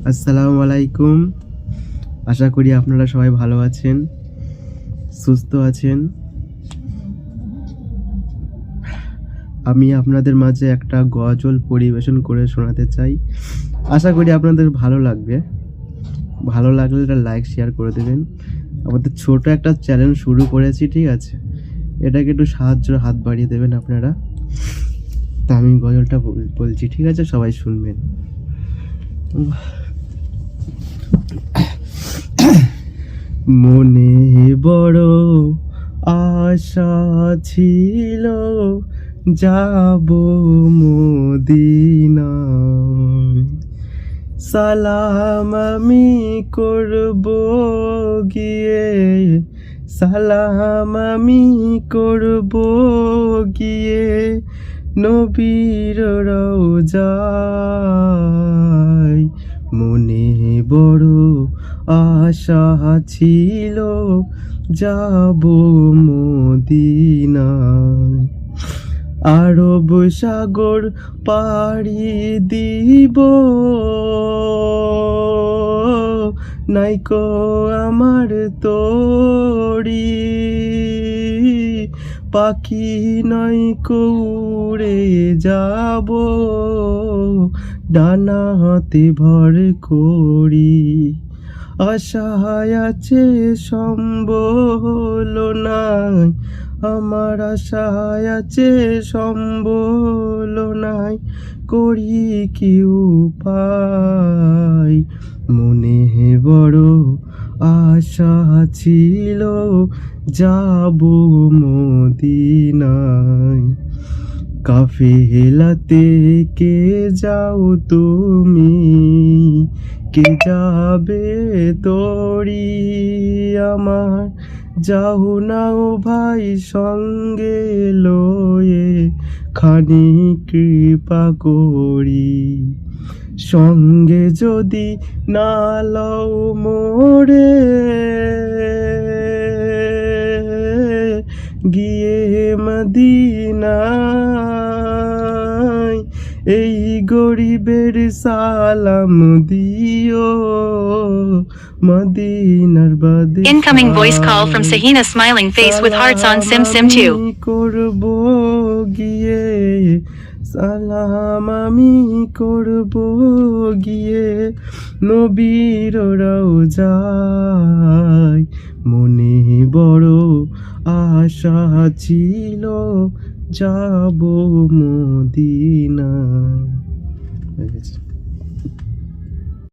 আসসালামু আলাইকুম। আশা করি আপনারা সবাই ভালো আছেন, সুস্থ আছেন। আমি আপনাদের মাঝে একটা গজল পরিবেশন করে শোনাতে চাই। আশা করি আপনাদের ভালো লাগবে। ভালো লাগলে একটা লাইক শেয়ার করে দেবেন। আমাদের ছোট একটা চ্যালেঞ্জ শুরু করেছি, ঠিক আছে? এটাকে একটু সাহায্যের হাত বাড়িয়ে দেবেন আপনারা। তা আমি গজলটা বলছি, ঠিক আছে? সবাই শুনবেন। মনে বড় আশা ছিল, যাব মদিনায়। সালাম আমি করব গিয়ে, সালাম আমি করব গিয়ে নবীর রওজায়। মনে বড় আশা ছিল, যাব মদিনায়। আরব সাগর পাড়ি দিব, নাইকো আমার তোড়ি। পাখি নয়কো উড়ে যাব, ডানা হাতে ভর করি। আশায় আছে সম্বল নাই, আমার আশায় আছে সম্বল নাই। করি কি উপায়? মনে বড় আশা ছিল, যাব মদিনায়। কাফেলাতে কে যাও তুমি, কে যাবে তোরি আমার? যাও নাও ভাই সঙ্গে লয়ে, খানি কৃপা করি। সঙ্গে যদি না লও মোরে, গিয়ে মদিনায় এই গরিবের সালাম দিও, মদিনার বাদে। Incoming voice call from Sahina smiling face with hearts on Sim 2. করব গিয়ে, সালাম আমি করব গিয়ে নবীর রওজায়। মনে বড় আশা ছিল, যাব মদিনায়।